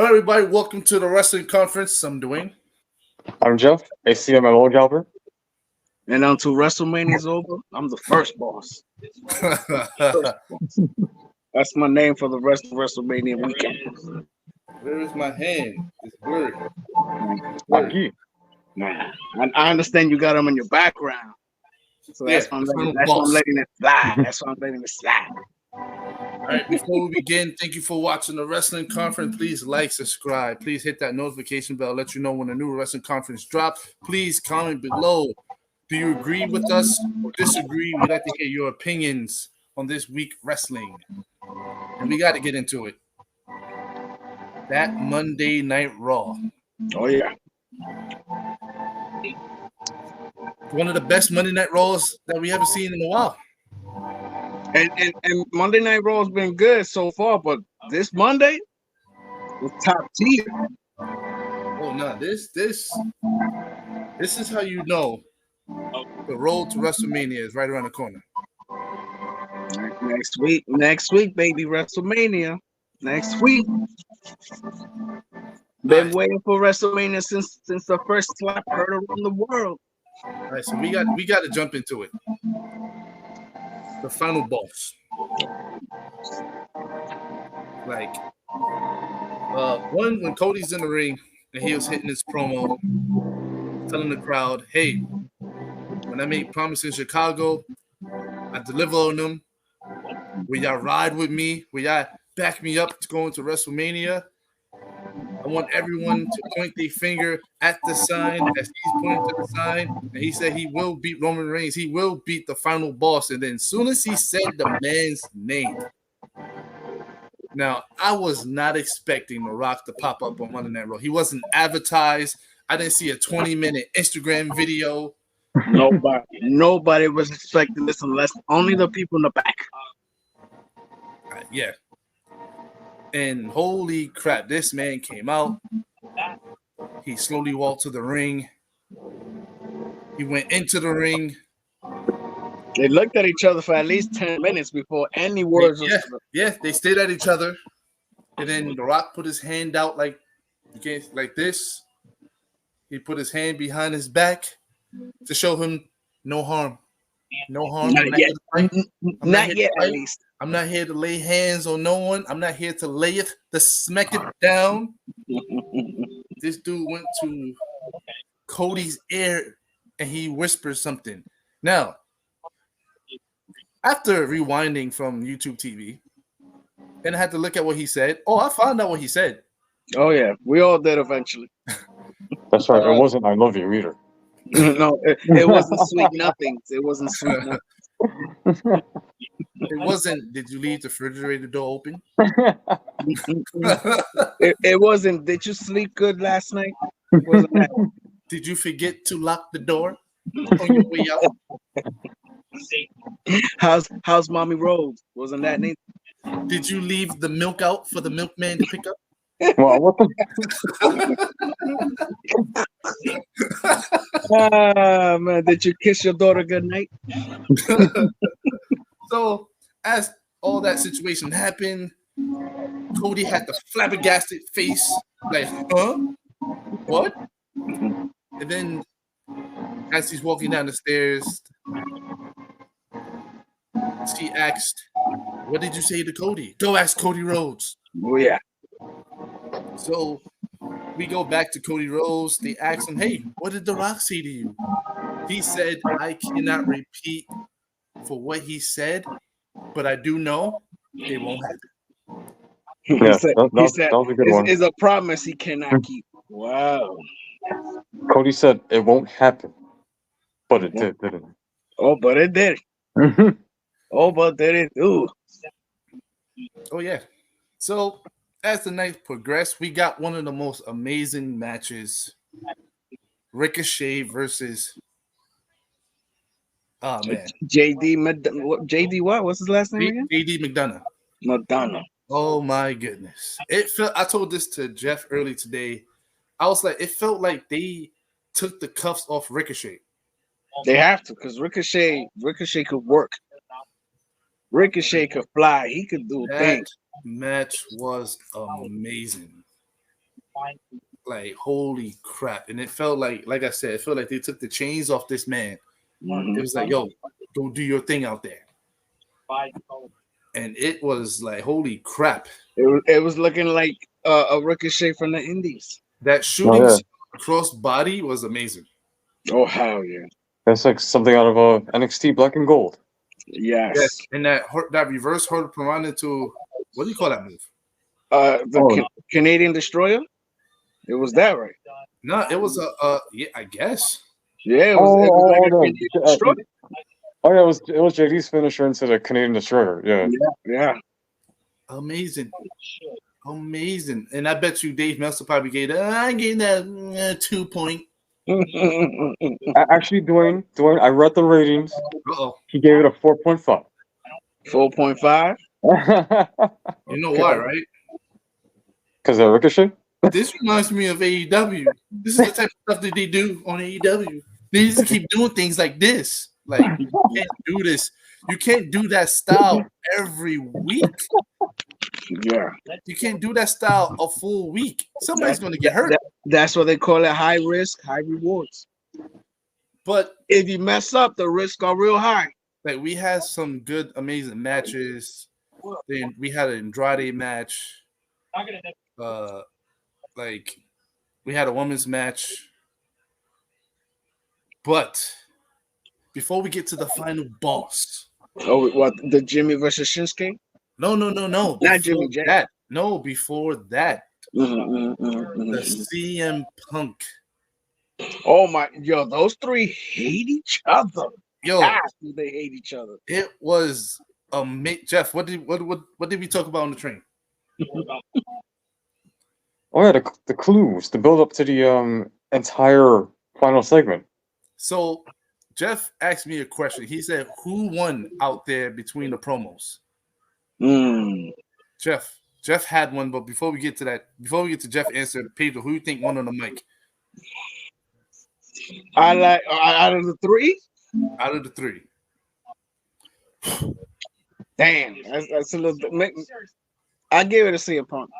everybody. Welcome to the Wrestling Conference. I'm Dwayne. I'm Jeff, ACMMO Jobber. And until WrestleMania's over, I'm the first boss. First boss. That's my name for the rest of WrestleMania weekend. Where is my hand? It's blurry. Aquí. Man, I understand you got them in your background. So that's why I'm letting it slide. That's why I'm letting it slide. All right, before we begin, thank you for watching the Wrestling Conference. Please like, subscribe. Please hit that notification bell, let you know when a new Wrestling Conference drops. Please comment below. Do you agree with us or disagree? We'd like to hear your opinions on this week wrestling. And we got to get into it. That Monday Night Raw. Oh, yeah. One of the best Monday Night Raws that we haven't seen in a while. And Monday Night Raw has been good so far, but this Monday was top tier. Oh no, this is how you know the road to WrestleMania is right around the corner. Next week, baby, WrestleMania. Next week. Been waiting for WrestleMania since the first slap heard around the world. All right, so we got to jump into it. The final boss. Like when Cody's in the ring and he was hitting his promo, telling the crowd, hey, when I make promises in Chicago, I deliver on them. Will y'all ride with me? Will y'all back me up to go into WrestleMania? I want everyone to point their finger at the sign as he's pointing to the sign. And he said he will beat Roman Reigns. He will beat the final boss. And then as soon as he said the man's name, now I was not expecting The Rock to pop up on Monday Night Raw. He wasn't advertised. I didn't see a 20-minute Instagram video. Nobody was expecting this unless only the people in the back. Yeah. And holy crap, this man came out. He slowly walked to the ring. He went into the ring. They looked at each other for at least 10 minutes before any words. Yeah, they stayed at each other. And then The Rock put his hand out like this. He put his hand behind his back to show him no harm. No harm. Not yet, at least. I'm not here to lay hands on no one. I'm not here to lay it, to smack it down. This dude went to Cody's ear and he whispered something. Now, after rewinding from YouTube TV, and I had to look at what he said. Oh, I found out what he said. Oh, yeah. We all did eventually. That's right. It wasn't I love you either. No, it wasn't sweet nothings. It wasn't sweet nothings. It wasn't, did you leave the refrigerator door open? It wasn't, did you sleep good last night? It wasn't that. Did you forget to lock the door on your way out? How's Mommy Rose? Wasn't that neat? Did you leave the milk out for the milkman to pick up? Well, what the? Man, did you kiss your daughter goodnight? So, as all that situation happened, Cody had the flabbergasted face, like, huh? What? And then, as he's walking down the stairs, she asked, what did you say to Cody? Go ask Cody Rhodes. Oh, yeah. So, we go back to Cody Rhodes. They ask him, hey, what did The Rock say to you? He said, I cannot repeat for what he said, but I do know it won't happen. He said it's a promise he cannot keep. Wow. Cody said it won't happen, but it did, didn't it? Oh, but it did. Oh, but did it do? Oh, yeah. So, as the night progressed, we got one of the most amazing matches. Ricochet versus... Oh, man. JD what? What's his last name again? JD McDonough. Madonna. Oh, my goodness. I told this to Jeff early today. I was like, it felt like they took the cuffs off Ricochet. They have to, because Ricochet could work. Ricochet could fly. He could do things. Match was amazing. Like, holy crap. And it felt like I said, it felt like they took the chains off this man. It was like, yo, go do your thing out there. And it was like, holy crap. It was looking like a Ricochet from the Indies. That shooting cross body was amazing. Oh, hell yeah. That's like something out of NXT Black and Gold. Yes. And that reverse hurricane into, what do you call that move? Canadian Destroyer? It was that, right? No, it was yeah, I guess. Yeah, it was like a Canadian Destroyer. Oh yeah, it was JD's finisher into the Canadian Destroyer. Yeah. Amazing. And I bet you Dave Meltzer probably gave that. I gave that 2 point. Actually, Dwayne, I read the ratings. He gave it a 4.5. 4.5. You know why, right? Because of Ricochet. This reminds me of AEW. This is the type of stuff that they do on AEW. They just keep doing things like this. Like, you can't do this. You can't do that style every week. Yeah. You can't do that style a full week. Somebody's going to get hurt. That's what they call it, high risk, high rewards. But if you mess up, the risks are real high. Like, we had some good, amazing matches. Then we had an Andrade match. Like, we had a women's match. But before we get to the final boss. Oh, what, the Jimmy versus Shinsuke? No. Not Jimmy J. No, before that. The CM Punk. Oh my, those three hate each other. God, they hate each other. It was Jeff, what did we talk about on the train? Oh yeah, the clues, the build up to the entire final segment. So Jeff asked me a question. He said, "Who won out there between the promos?" Jeff had one, but before we get to Jeff answer, Pedro, who you think won on the mic? I like out of the three. Out of the three. Damn, that's a little bit. I give it a CM Punk.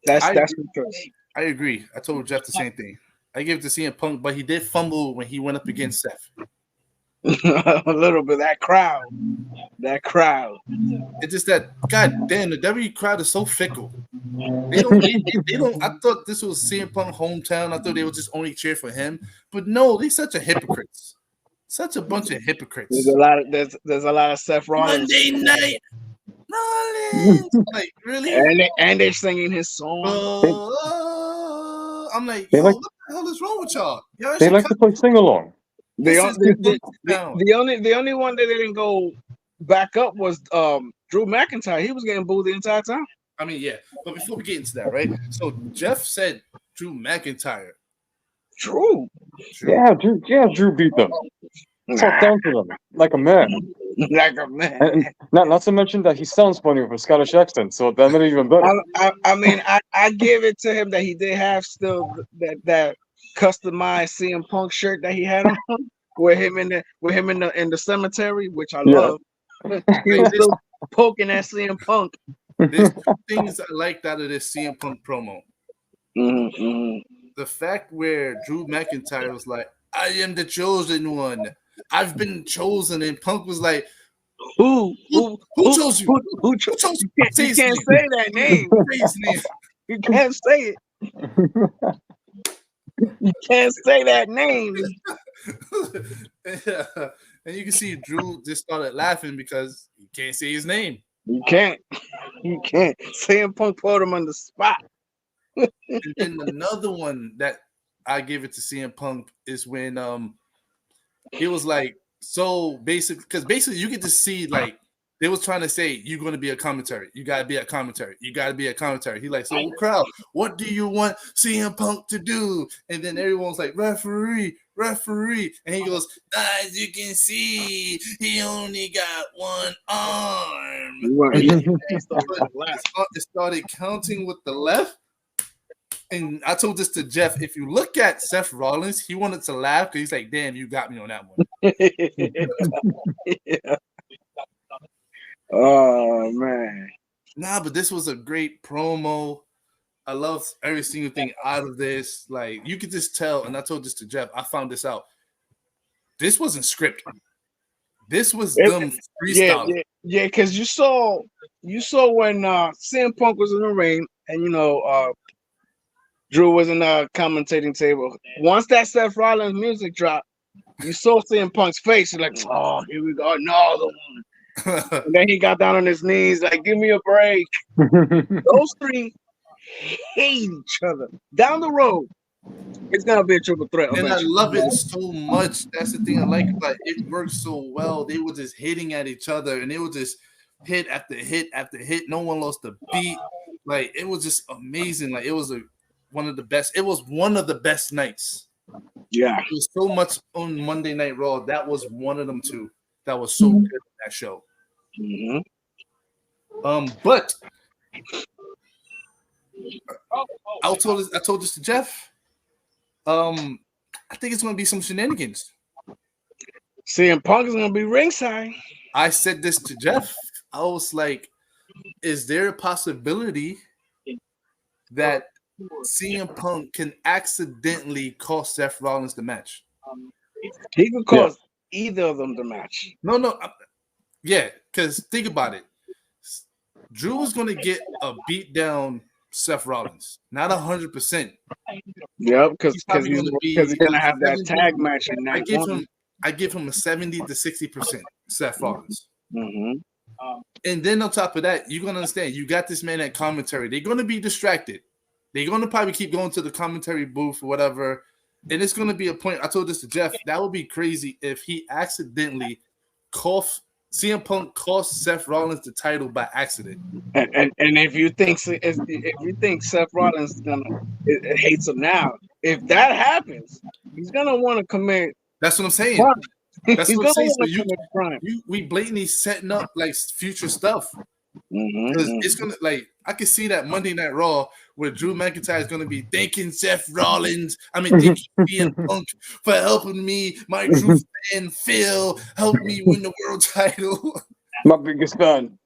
That's my choice. I agree. I told Jeff the same thing. I give it to CM Punk, but he did fumble when he went up against Seth. A little bit. That crowd. It's just that, god damn, the WWE crowd is so fickle. They don't. I thought this was CM Punk hometown. I thought they would just only cheer for him, but no, they're such a hypocrites. Such a bunch of hypocrites. There's a lot of Seth Rollins. Monday Night Rollins. Like, really? And they're singing his song. I'm like, yo, what the hell is wrong with y'all? They like to play sing along. The only one that didn't go back up was Drew McIntyre. He was getting booed the entire time. I mean, yeah. But before we get into that, right? So Jeff said Drew McIntyre. Drew. Yeah, Drew beat them. Talk down to them like a man. And not to mention that he sounds funny with a Scottish accent, so that made it even better. I mean, I give it to him that he did have still that customized CM Punk shirt that he had on with him in the cemetery, which I love. He was still poking at CM Punk. There's two things I liked out of this CM Punk promo. The fact where Drew McIntyre was like, "I am the chosen one. I've been chosen," and Punk was like, "Who chose you? Who chose you? You can't say that name. You can't say it. You can't say that name." Yeah. And you can see Drew just started laughing because he can't say his name. You can't. CM Punk put him on the spot. And then another one that I give it to CM Punk is when he was like, so basically, because basically you get to see like they was trying to say you're going to be a commentary. You got to be a commentary. You got to be a commentary. He like, so crowd, what do you want CM Punk to do? And then everyone's like, referee. And he goes, as you can see, he only got one arm. It started counting with the left. And I told this to Jeff. If you look at Seth Rollins, he wanted to laugh because he's like, damn, you got me on that one. Yeah. Oh man. Nah, but this was a great promo. I love every single thing out of this. Like, you could just tell, and I told this to Jeff, I found this out. This wasn't scripted. This was them freestyling. Yeah, because you saw when CM Punk was in the ring, and Drew was in the commentating table. Once that Seth Rollins music dropped, you saw CM Punk's face. You're like, oh, here we go, another one. And then he got down on his knees, like, give me a break. Those three hate each other. Down the road, it's gonna be a triple threat. And I love it so much. That's the thing I like about it. It works so well. They were just hitting at each other, and it was just hit after hit after hit. No one lost a beat. Like, it was just amazing. Like, it was one of the best. It was one of the best nights. Yeah, it was so much on Monday Night Raw. That was one of them too. That was so good in that show. But I told this to Jeff. I think it's going to be some shenanigans. CM Punk is going to be ringside. I said this to Jeff. I was like, is there a possibility that CM Punk can accidentally cost Seth Rollins the match? He could cost either of them the match. No. Yeah, because think about it. Drew is going to get a beat down Seth Rollins, not 100%. Yep, because he's going to have that tag match in night one. I give him a 70 to 60% Seth Rollins. And then on top of that, you're going to understand, you got this man at commentary. They're going to be distracted. They're going to probably keep going to the commentary booth or whatever. And it's going to be a point. I told this to Jeff. That would be crazy if he accidentally CM Punk cost Seth Rollins the title by accident. And if you think Seth Rollins hates him now, if that happens, he's gonna want to commit. That's what I'm saying. That's what I'm saying. So we blatantly setting up like future stuff. Because it's gonna, like, I can see that Monday Night Raw where Drew McIntyre is gonna be thanking Seth Rollins. Thanking CM Punk for helping me, my true fan Phil, helped me win the world title. My biggest fan.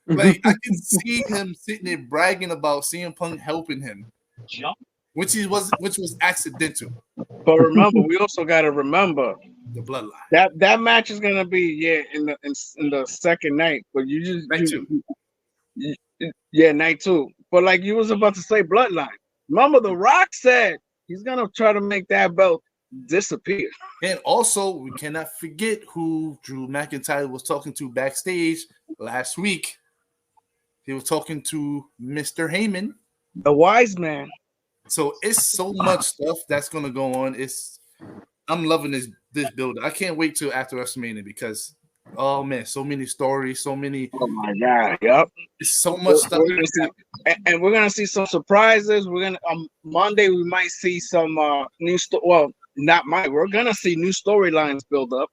Like, I can see him sitting there bragging about CM Punk helping him, which was accidental. But remember, we also got to remember the bloodline. That match is gonna be in the second night, but you just night two. Night two. But like you was about to say, bloodline. Remember, The Rock said he's gonna try to make that belt disappear. And also, we cannot forget who Drew McIntyre was talking to backstage last week. He was talking to Mr. Heyman, the wise man. So it's so much stuff that's gonna go on. I'm loving this build. I can't wait till after WrestleMania because, oh man, so many stories, so many. Oh my god! Yep. It's so much stuff. And we're gonna see some surprises. We're gonna Monday we might see some new We're gonna see new storylines build up.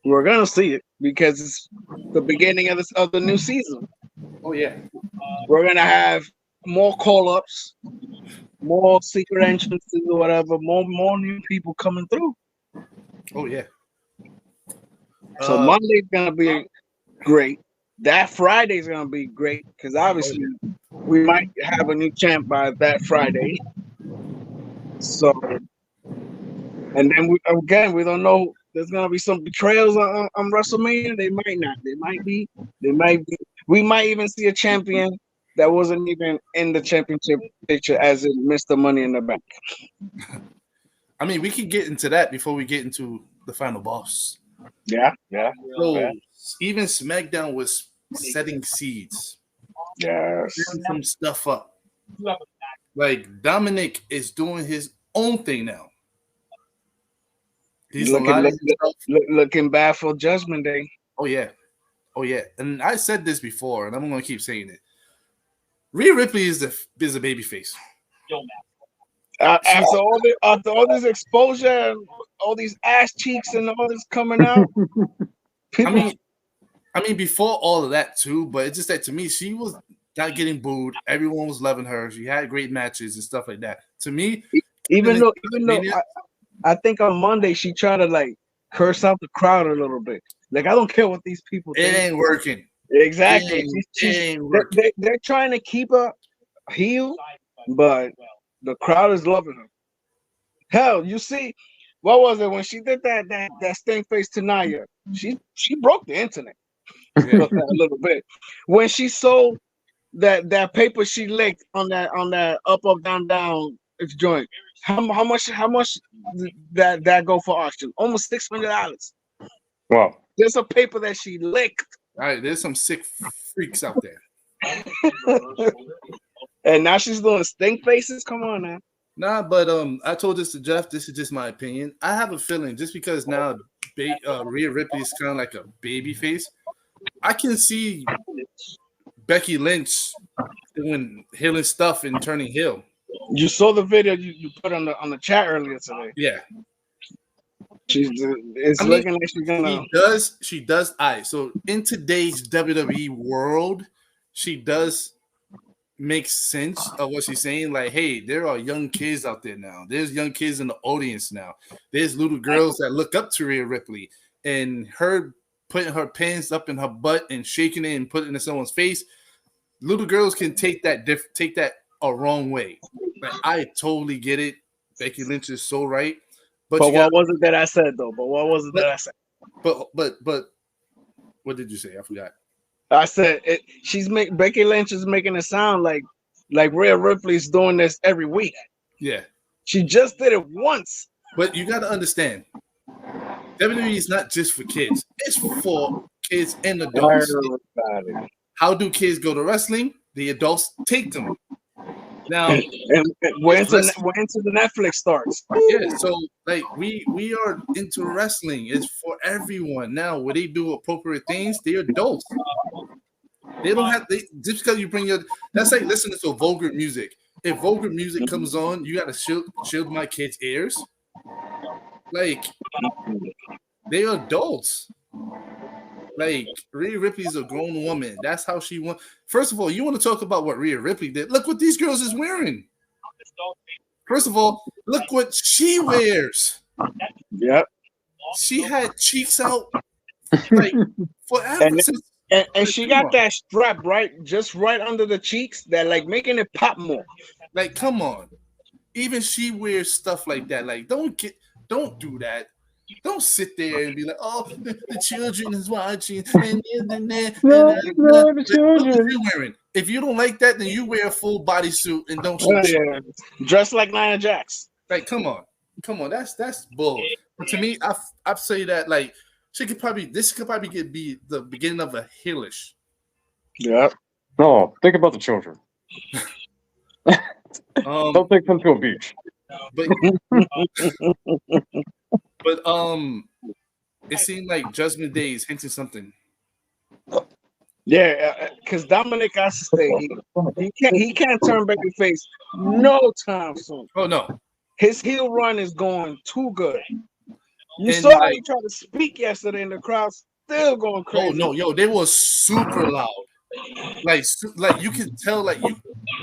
We're gonna see it because it's the beginning of the new season. Oh yeah. We're gonna have more call-ups, more secret entrances or whatever, more new people coming through. Oh yeah. So Monday's gonna be great. That Friday's gonna be great because obviously we might have a new champ by that Friday. So, and then we don't know. There's gonna be some betrayals on WrestleMania. They might not. They might be. We might even see a champion that wasn't even in the championship picture as in Mr. Money in the Bank. I mean, we could get into that before we get into the final boss. Yeah. So even SmackDown was setting seeds. Yes. Setting some stuff up. Like Dominic is doing his own thing now. He's looking bad for Judgment Day. Oh yeah. And I said this before, and I'm going to keep saying it. Rhea Ripley is a baby face. After all this exposure, all these ass cheeks, and all this coming out. I mean, before all of that too, but it's just that to me, she was not getting booed. Everyone was loving her. She had great matches and stuff like that. To me, even though I think on Monday she tried to like curse out the crowd a little bit. Like, I don't care what these people think. It ain't working. Exactly. Ain't They're trying to keep her heel, but the crowd is loving her. Hell, you see, what was it when she did that stink face to Naya? She broke the internet Yeah. a little bit when she sold that paper she licked on that up down joint. How much that go for auction? Almost $600. Wow. There's a paper that she licked, All right, there's some sick freaks out there. and now she's doing stink faces. Come on now. Nah, but I told this to Jeff. This is just my opinion. I have a feeling just because now Rhea Ripley is kind of like a baby face, I can see Becky Lynch doing healing stuff and turning heel. You saw the video you put on the chat earlier today. Yeah, It's I mean, looking like she's gonna. She does. All right. So in today's WWE world, she does make sense of what she's saying. Like, hey, there are young kids out there now. There's young kids in the audience now. There's little girls that look up to Rhea Ripley, and her putting her pants up in her butt and shaking it and putting it in someone's face. Little girls can take that a wrong way. Like, I totally get it. Becky Lynch is so right. But what was it that I said though? But what was it that I said? But what did you say? I forgot. I said Becky Lynch is making it sound like Rhea Ripley's doing this every week. Yeah. She just did it once. But you got to understand, WWE is not just for kids. It's for kids and adults. How do kids go to wrestling? The adults take them. Now, and when the Netflix starts. Yeah, so like we are into wrestling. It's for everyone. Now, when they do appropriate things, they're adults. They don't have just because you bring that's like listening to vulgar music. If vulgar music comes on, you gotta shield my kids' ears. Like, they are adults. Like, Rhea Ripley's a grown woman. That's how she wants. First of all, you want to talk about what Rhea Ripley did? Look what these girls is wearing. First of all, look what she wears. Yep. She had cheeks out like forever. And she got that strap just right under the cheeks that like making it pop more. Like, come on. Even she wears stuff like that. Like, don't do that. Don't sit there and be like, oh, the children is watching. The children. You're wearing. If you don't like that, then you wear a full bodysuit and don't dress like Nia Jax. Like, come on. That's bull. But to me, I say that like this could probably be the beginning of a heelish. Yeah. No, think about the children. Don't take them to a beach. But it seemed like Judgment Day is hinting something. Yeah, because Dominic has to stay. He can't turn babyface no time soon. Oh no, his heel run is going too good. You saw how he tried to speak yesterday, and the crowd still going crazy. Oh no, they were super loud. Like you can tell, like you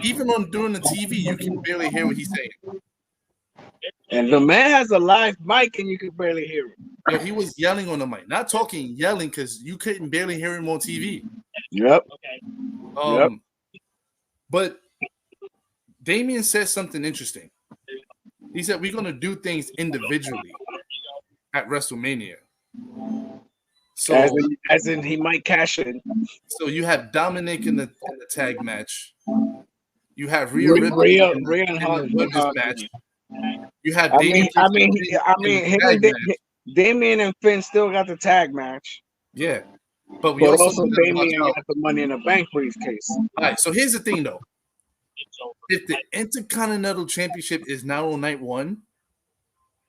even on during the TV, you can barely hear what he's saying. And the man has a live mic, and you can barely hear him. Yo, he was yelling on the mic, not talking, yelling, because you couldn't barely hear him on TV. Yep. But Damian said something interesting. He said we're gonna do things individually at WrestleMania. So as in he might cash in. So you have Dominic in the tag match. You have Rhea Ripley in the women's match. You have Damian and Finn still got the tag match. Yeah, but also Damian got the Money in the Bank briefcase. All right, so here's the thing though: if the Intercontinental Championship is now on night one,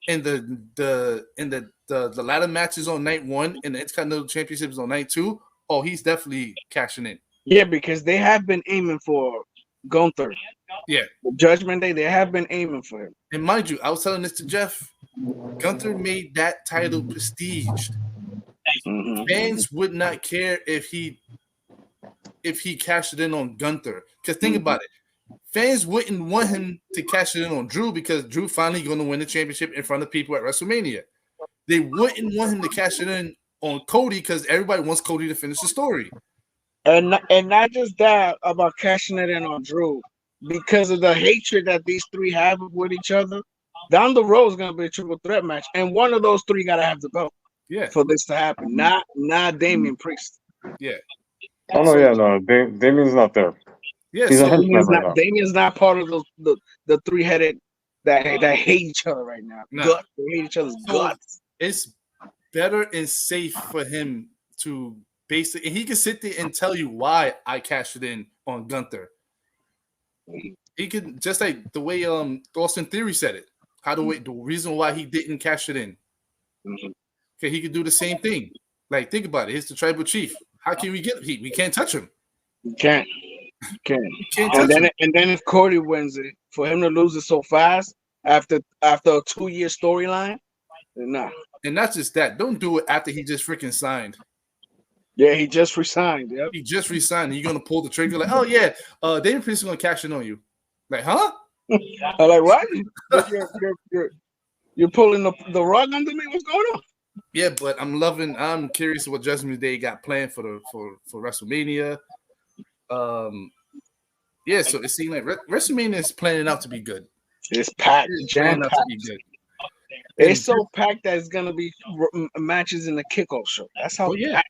and the ladder match is on night one, and the Intercontinental Championship is on night two, oh, he's definitely cashing in. Yeah, because they have been aiming for Gunther. Yeah, Judgment Day, they have been aiming for him. And mind you, I was telling this to Jeff. Gunther made that title prestiged. Mm-hmm. Fans would not care if he cashed it in on Gunther. Because think about it, fans wouldn't want him to cash it in on Drew because Drew finally going to win the championship in front of people at WrestleMania. They wouldn't want him to cash it in on Cody because everybody wants Cody to finish the story. And not just that about cashing it in on Drew, because of the hatred that these three have with each other. Down the road is gonna be a triple threat match, and one of those three gotta have the belt. Yeah. For this to happen, not Damian Priest. Yeah. Oh no, yeah, no, Damien's not there. Yeah. He's a So henchman right now. Damien's not part of the three-headed that hate each other right now. No. Guts. They hate each other's guts. it's better and safe for him to basically, and he can sit there and tell you why I cashed it in on Gunther. He could, just like the way Austin Theory said it. The reason why he didn't cash it in. Okay, he could do the same thing. Like, think about it. He's the tribal chief. How can we get heat? We can't touch him. You can't. And then if Cody wins it, for him to lose it so fast after a 2-year storyline, nah. And not just that. Don't do it after he just freaking signed. Yeah, he just resigned. Yep. He just resigned. You're gonna pull the trigger like, oh yeah, David Priest is gonna cash in on you. Like, huh? I'm like, what? You're pulling the rug under me? What's going on? Yeah, but I'm curious what Judgment Day got planned for WrestleMania. Yeah, so it seemed like WrestleMania is planning out to be good. It's packed. It's planning out to be good. It's so packed that it's gonna be matches in the kickoff show. That's how. Oh yeah.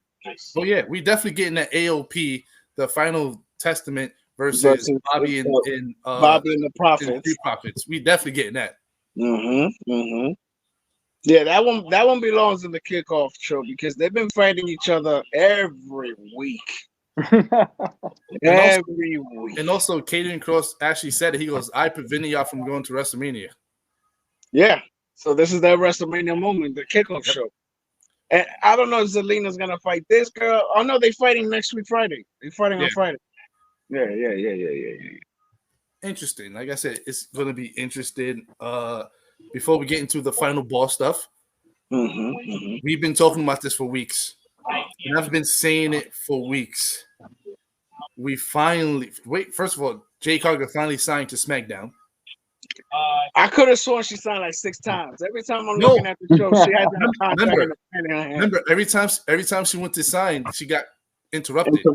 Oh yeah, we definitely getting that AOP, the Final Testament versus Bobby and Bobby and the Prophets. Prophets. We definitely getting that. Yeah, that one belongs in the kickoff show because they've been fighting each other every week. And also, Caden Cross actually said it. He goes, "I prevented y'all from going to WrestleMania." Yeah, so this is their WrestleMania moment, the kickoff show. And I don't know if Zelina's gonna fight this girl. Oh no, they're fighting next week Friday. They're fighting on Friday. Yeah. Interesting. Like I said, it's gonna be interesting. Before we get into the final boss stuff, we've been talking about this for weeks. And I've been saying it for weeks. We finally first of all, Jade Cargill finally signed to SmackDown. I could have sworn she signed like 6 times. Every time I'm looking at the show, she has a contract in her hand. Remember, every time she went to sign, she got interrupted.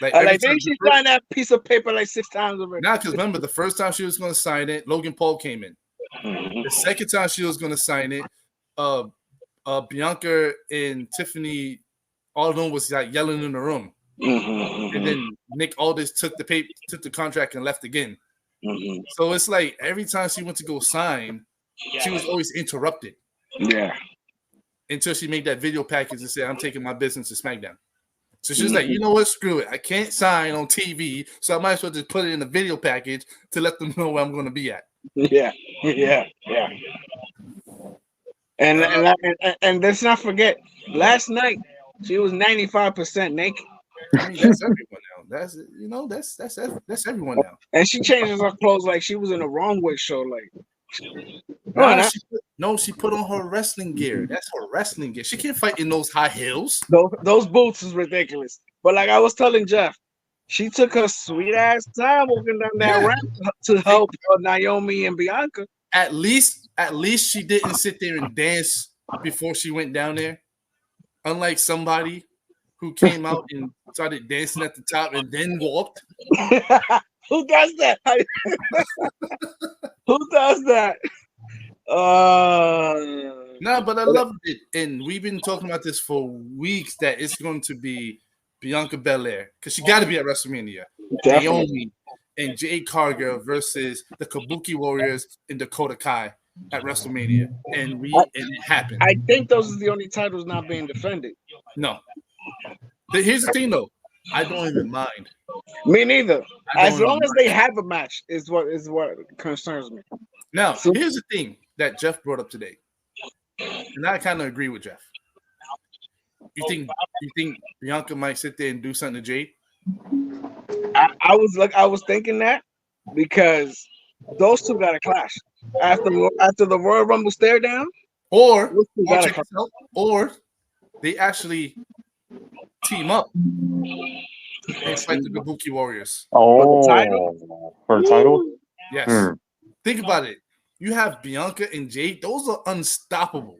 Like didn't she sign that piece of paper like 6 times already? Now, because remember, the first time she was going to sign it, Logan Paul came in. The second time she was going to sign it, Bianca and Tiffany, all of them was like yelling in the room. And then Nick Aldis took the contract and left again. So it's like every time she went to go sign, she was always interrupted. Yeah. Until she made that video package and said, "I'm taking my business to SmackDown." So she's like, "You know what? Screw it. I can't sign on TV, so I might as well just put it in a video package to let them know where I'm going to be at." Yeah. And let's not forget, last night she was 95% naked. I mean, that's everyone now. That's everyone now. And she changes her clothes like she was in a wrong way show. Like, she put on her wrestling gear. That's her wrestling gear. She can't fight in those high heels. Those boots is ridiculous. But like I was telling Jeff, she took her sweet ass time walking down that ramp to help Naomi and Bianca. At least she didn't sit there and dance before she went down there. Unlike somebody who came out and started dancing at the top and then walked. Who does that? Who does that? No, but I loved it. And we've been talking about this for weeks that it's going to be Bianca Belair because she got to be at WrestleMania. Definitely. Naomi and Jade Cargill versus the Kabuki Warriors and Dakota Kai at WrestleMania. And it happened. I think those are the only titles not being defended. No. Here's the thing, though. I don't even mind. Me neither. As long as they have a match is what concerns me. Now, here's the thing that Jeff brought up today, and I kind of agree with Jeff. You think Bianca might sit there and do something to Jade? I was thinking that because those two got a clash after the Royal Rumble stare down, or they actually team up and fight the Kabuki Warriors. Oh, for a title? Yes. Think about it. You have Bianca and Jade; those are unstoppable.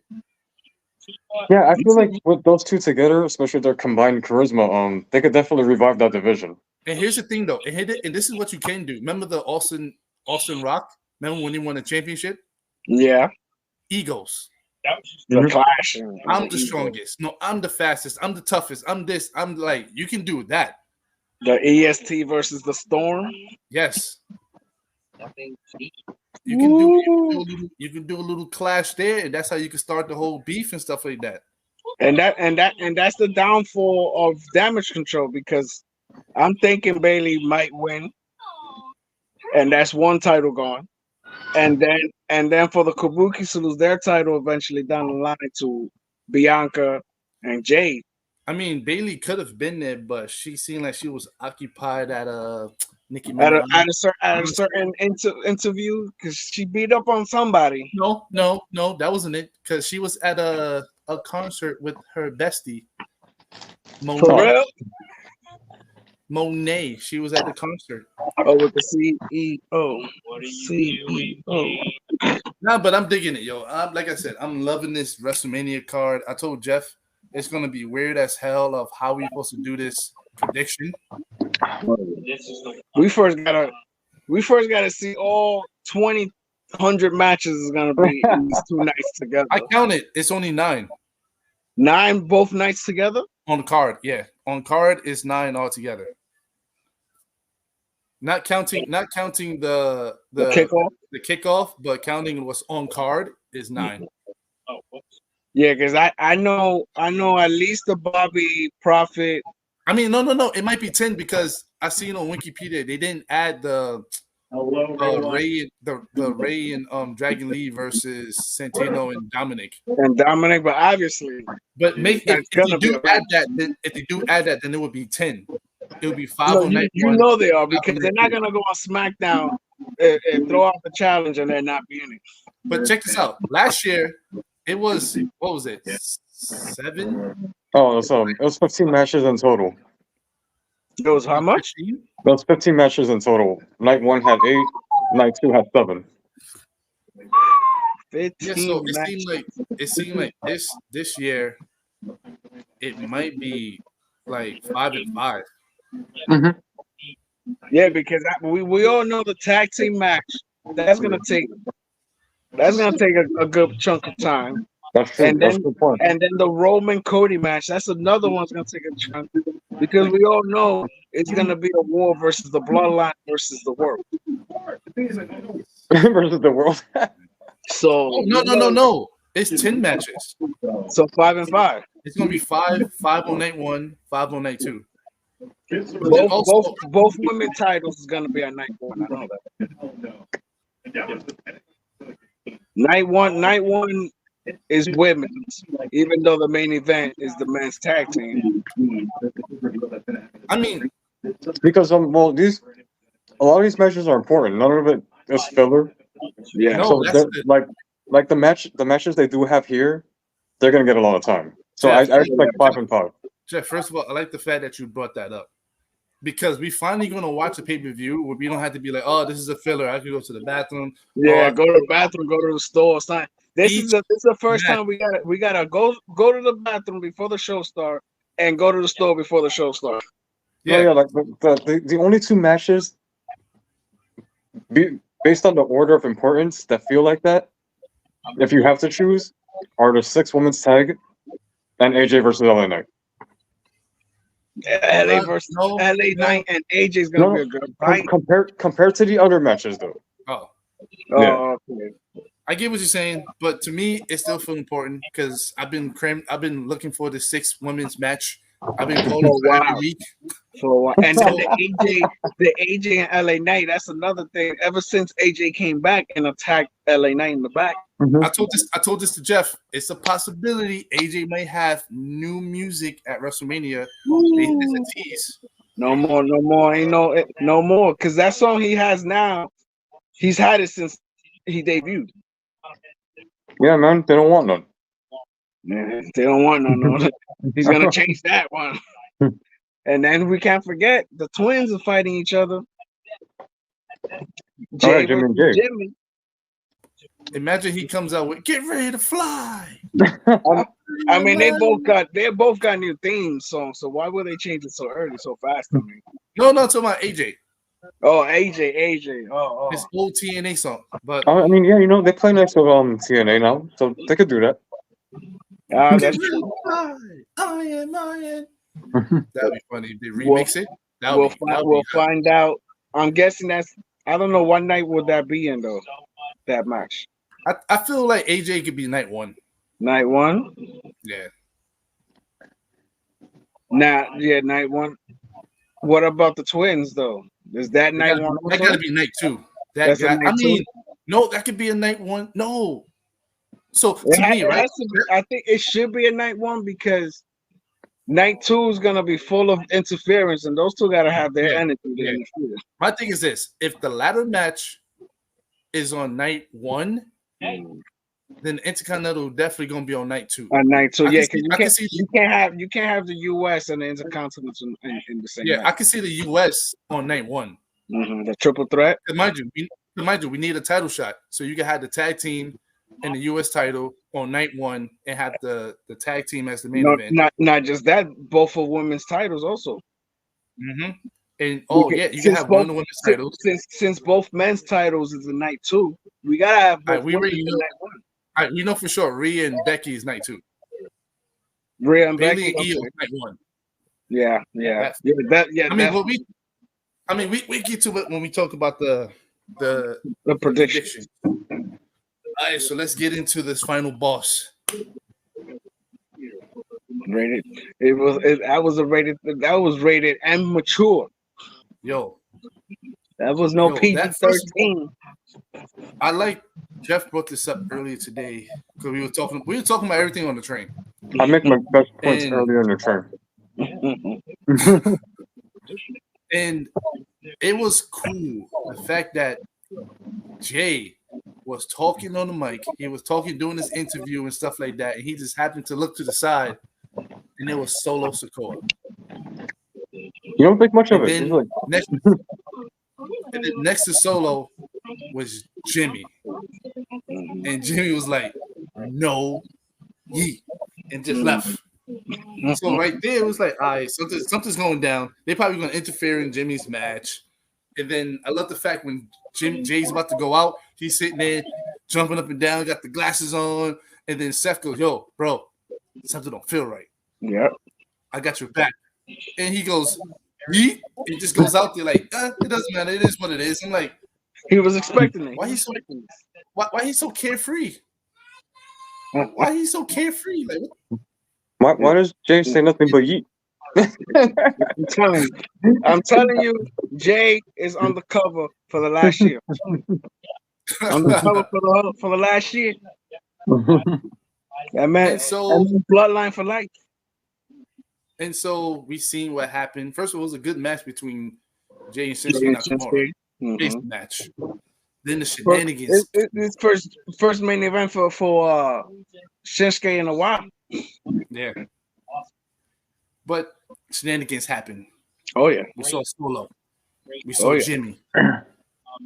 Yeah, I feel like with those two together, especially their combined charisma, they could definitely revive that division. And here's the thing, though, and this is what you can do. Remember the Austin Rock? Remember when he won the championship? Yeah, Egos. the clash. I'm the strongest. No, I'm the fastest. I'm the toughest. I'm this. I'm like, you can do that. The EST versus the Storm. Yes. You can do a little clash there, and that's how you can start the whole beef and stuff like that. And that's the downfall of Damage Control, because I'm thinking Bailey might win, and that's one title gone. And then for the Kabuki to lose their title eventually down the line to Bianca and Jade. I mean, Bailey could have been there, but she seemed like she was occupied at Nicki At Minaj. a certain interview, because she beat up on somebody. No, that wasn't it. Because she was at a concert with her bestie, For real? Monet. She was at the concert. Oh, with the CEO. CEO. No, but I'm digging it, yo. Like I said, I'm loving this WrestleMania card. I told Jeff it's gonna be weird as hell of how we supposed to do this prediction. We first gotta see all 2,000 matches is gonna be in these 2 nights together. I count it. It's only 9. 9 both nights together? On the card, yeah. On card is 9 altogether. Not counting the kickoff, but counting what's on card is 9. Yeah, because I know at least the Bobby Prophet. I mean, no. It might be 10 because I seen on Wikipedia they didn't add the Ray and Dragon Lee versus Santino and Dominic. But obviously. But if they do add that, then it would be 10. It would be 5 on night one. You know they are, because they're not gonna go on SmackDown and throw out the challenge and then not be in it. But check this out. Last year, it was, what was it? 7? Oh, it was 15 matches in total. It was how much? It was 15 matches in total. Night 1 had 8. Night 2 had 7. 15 yeah, so it seemed like this year it might be like 5 and 5. Mm-hmm. Yeah, because we all know the tag team match that's gonna take a good chunk of time. That's true. And then the Roman Cody match, that's another one's gonna take a chunk, because we all know it's gonna be a war versus the Bloodline versus the World. Versus the World. So no. It's 10 matches. So 5 and 5. It's gonna be 5 on night 1, 5 on night 2. Both women titles is gonna be on night 1. I know that. Night one is women's, even though the main event is the men's tag team. I mean, because a lot of these matches are important. None of it is filler. Yeah. No, so like the matches they do have here, they're gonna get a lot of time. So Jeff, I expect 5 and 5. Jeff, first of all, I like the fact that you brought that up, because we finally gonna watch a pay-per-view where we don't have to be like, oh, this is a filler. I can go to the bathroom. Yeah, go to the bathroom, go to the store. This is the first time we gotta go to the bathroom before the show starts and go to the store before the show starts. Yeah, like the only 2 matches based on the order of importance that feel like that, if you have to choose, are the 6 women's tag and AJ versus LA Knight. LA versus LA Knight and AJ is gonna be a good fight. Compared to the other matches, though. Okay. I get what you're saying, but to me, it still feel important because I've been looking for the 6 women's match. I've been calling for every week. For a while. And then the AJ and LA Knight, that's another thing. Ever since AJ came back and attacked LA Knight in the back. Mm-hmm. I told this to Jeff. It's a possibility AJ might have new music at WrestleMania. It's a tease. No more. Ain't no more. Because that song he has now, he's had it since he debuted. Yeah, man. They don't want none. Man, they don't want none. He's gonna change that one. And then we can't forget the twins are fighting each other. Jimmy. Imagine he comes out with "Get ready to fly." I mean, they both got new theme songs. So why would they change it so early, so fast? I mean, No, talking about AJ. Oh, AJ. Oh. His old TNA song. But I mean, yeah, they play next to TNA now, so they could do that. That's Iron. That'd be funny if they remix it. We'll find out. I'm guessing I don't know what night would that be in though. That match. I feel like AJ could be night 1. Night 1. Yeah. Night 1. What about the twins though? Is that night 1? That gotta be night 2. No, that could be a night 1. No. So to me, right? I think it should be a night 1 because night 2 is gonna be full of interference, and those two gotta have their energy. Yeah. My thing is this: if the ladder match is on night 1, then Intercontinental definitely gonna be on night 2. On night 2, yeah, because you can't have the US and the Intercontinental in the same. Yeah, night. I can see the US on night 1. Mm-hmm. The triple threat. Mind you, we need a title shot, so you can have the tag team and the US title on night 1 and have the tag team as the main event. Not just that, both for women's titles also. Mm-hmm. And you can have one of the women's titles. Since both men's titles is a night 2, we gotta have both we already know. All right, we know for sure Rhea and Becky is night 2. Rhea and Bayley Becky and Io night 1. Yeah. We get to it when we talk about the prediction. All right, so let's get into this final boss. Rated. That was rated and mature. Yo, that was no PG-13. I like Jeff brought this up earlier today because we were talking about everything on the train. I make my best points earlier in the train. And it was cool the fact that Jay was talking on the mic. He was doing his interview and stuff like that, and he just happened to look to the side, and it was Solo Sikoa. You don't think much of it. Next to Solo was Jimmy, and Jimmy was like, "No, ye," and just left. So right there, it was like, all right, something's going down. They're probably going to interfere in Jimmy's match. And then I love the fact when Jay's about to go out, he's sitting there jumping up and down, got the glasses on, and then Seth goes, "Yo, bro, something don't feel right. Yeah, I got your back." And he goes, "Yeet," and just goes out there like, it doesn't matter. It is what it is. I'm like, he was expecting it. Why he's so carefree? Why he's so carefree? Like, why does Jay say nothing but yeet? I'm telling you, Jay is on the cover for the last year. On the cover for the last year. That man, bloodline for life. And so we seen what happened. First of all, it was a good match between Jay and Shinsuke Nakamura. Mm-hmm. Match. Then the shenanigans. It's first main event for Shinsuke in a while. Yeah. But shenanigans happened. Oh yeah. We saw Solo. We saw Jimmy.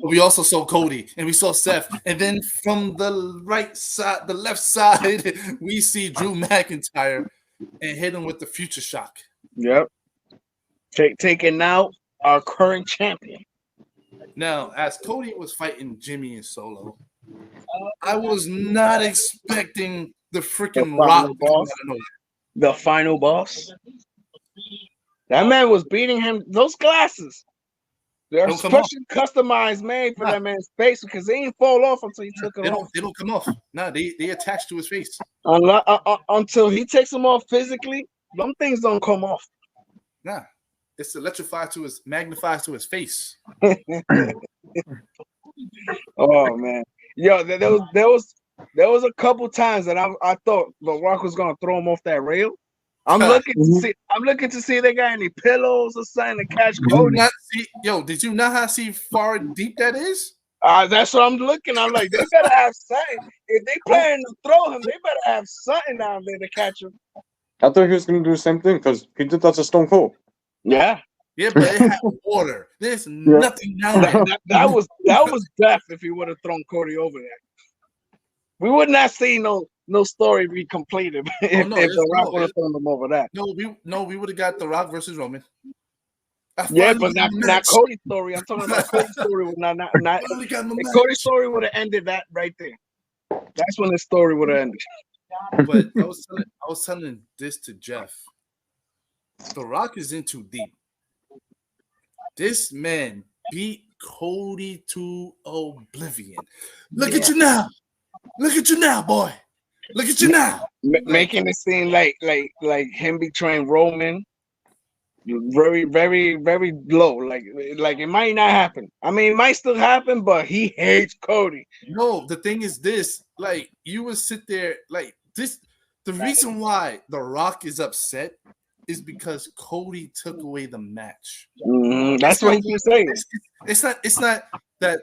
We also saw Cody and we saw Seth. And then from the left side, we see Drew McIntyre and hit him with the future shock. Yep. Taking out our current champion. Now, as Cody was fighting Jimmy and Solo, I was not expecting the freaking Rock boss. The final boss. That man was beating him. Those glasses. They're specially customized, made for that man's face because they didn't fall off until he took them off. They don't come off. No, they attach to his face. Until he takes them off physically, them things don't come off. Nah. It's magnifies to his face. Oh man. Yo, there was a couple times that I thought The Rock was gonna throw him off that rail. I'm looking to see if they got any pillows or something to catch Cody. Did you not see far deep that is? That's what I'm looking. I'm like, they better have something. If they planning to throw him, they better have something down there to catch him. I thought he was gonna do the same thing because he did that to Stone Cold. Yeah. Yeah, but it had water. There's nothing down there. That was death if he would have thrown Cody over we would not see no story be completed if The Rock would have thrown him over that. We would have got The Rock versus Roman. Yeah, but not Cody's story. I'm talking about Cody's story. Not Cody's story would have ended that right there. That's when the story would have ended. But I was telling this to Jeff. The Rock is in too deep. This man beat Cody to oblivion. Look at you now. Look at you now, boy. Look at you now. Making it seem like him betraying Roman. Very, very, very low. Like it might not happen. I mean, it might still happen, but he hates Cody. No, the thing is this. Like, you would sit there like this. The reason why The Rock is upset is because Cody took away the match. That's what he's saying. It's not that